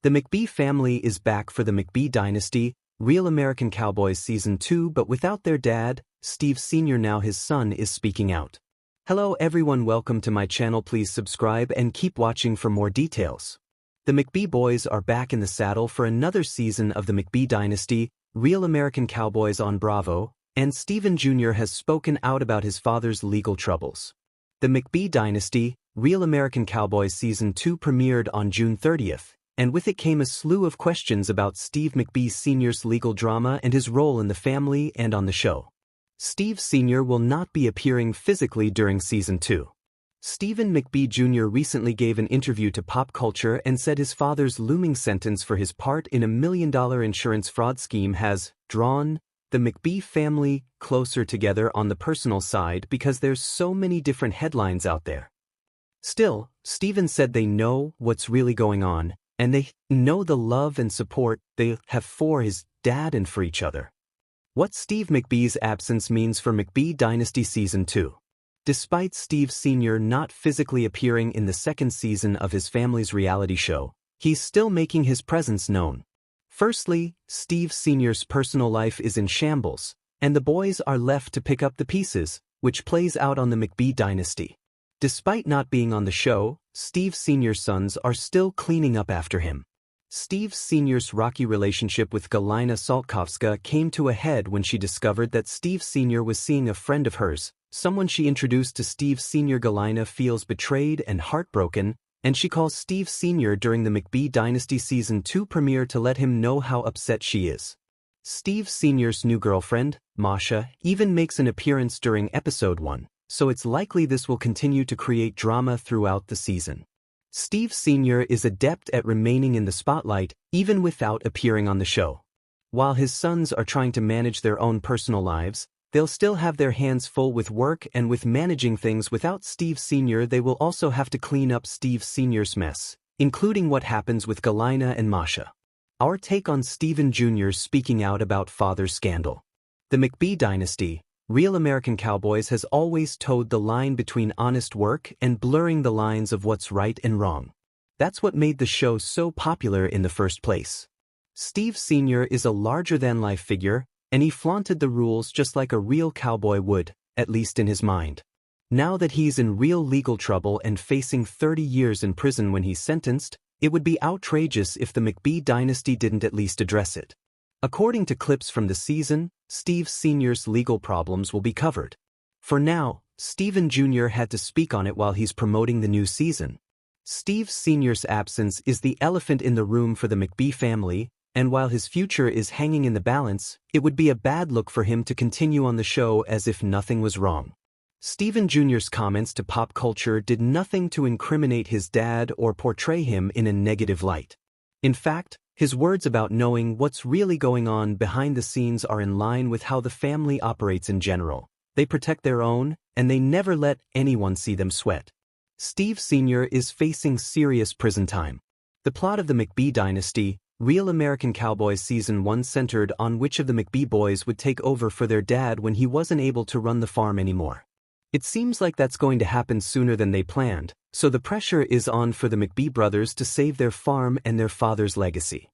The McBee family is back for the McBee Dynasty, Real American Cowboys Season 2, but without their dad, Steve Sr. Now his son is speaking out. Hello everyone, welcome to my channel. Please subscribe and keep watching for more details. The McBee boys are back in the saddle for another season of the McBee Dynasty, Real American Cowboys on Bravo, and Steven Jr. has spoken out about his father's legal troubles. The McBee Dynasty, Real American Cowboys Season 2 premiered on June 30th. And with it came a slew of questions about Steve McBee Sr.'s legal drama and his role in the family and on the show. Steve Sr. will not be appearing physically during Season 2. Stephen McBee Jr. recently gave an interview to Pop Culture and said his father's looming sentence for his part in a $1 million insurance fraud scheme has drawn the McBee family closer together on the personal side because there's so many different headlines out there. Still, Stephen said they know what's really going on, and they know the love and support they have for his dad and for each other. What Steve McBee's absence means for McBee Dynasty Season 2. Despite Steve Sr. not physically appearing in the second season of his family's reality show, he's still making his presence known. Firstly, Steve Sr.'s personal life is in shambles, and the boys are left to pick up the pieces, which plays out on the McBee Dynasty. Despite not being on the show, Steve Sr.'s sons are still cleaning up after him. Steve Sr.'s rocky relationship with Galina Saltkovska came to a head when she discovered that Steve Sr. was seeing a friend of hers, someone she introduced to Steve Sr. Galina feels betrayed and heartbroken, and she calls Steve Sr. during the McBee Dynasty Season 2 premiere to let him know how upset she is. Steve Sr.'s new girlfriend, Masha, even makes an appearance during Episode 1. So it's likely this will continue to create drama throughout the season. Steve Sr. is adept at remaining in the spotlight, even without appearing on the show. While his sons are trying to manage their own personal lives, they'll still have their hands full with work and with managing things. Without Steve Sr., they will also have to clean up Steve Sr.'s mess, including what happens with Galina and Masha. Our take on Steven Jr. speaking out about father's scandal. The McBee Dynasty, Real American Cowboys has always towed the line between honest work and blurring the lines of what's right and wrong. That's what made the show so popular in the first place. Steve Sr. is a larger-than-life figure, and he flaunted the rules just like a real cowboy would, at least in his mind. Now that he's in real legal trouble and facing 30 years in prison when he's sentenced, it would be outrageous if the McBee Dynasty didn't at least address it. According to clips from the season, Steve Sr.'s legal problems will be covered. For now, Steven Jr. had to speak on it while he's promoting the new season. Steve Sr.'s absence is the elephant in the room for the McBee family, and while his future is hanging in the balance, it would be a bad look for him to continue on the show as if nothing was wrong. Steven Jr.'s comments to Pop Culture did nothing to incriminate his dad or portray him in a negative light. In fact, his words about knowing what's really going on behind the scenes are in line with how the family operates in general. They protect their own, and they never let anyone see them sweat. Steve Sr. is facing serious prison time. The plot of the McBee Dynasty, Real American Cowboys Season 1 centered on which of the McBee boys would take over for their dad when he wasn't able to run the farm anymore. It seems like that's going to happen sooner than they planned, so the pressure is on for the McBee brothers to save their farm and their father's legacy.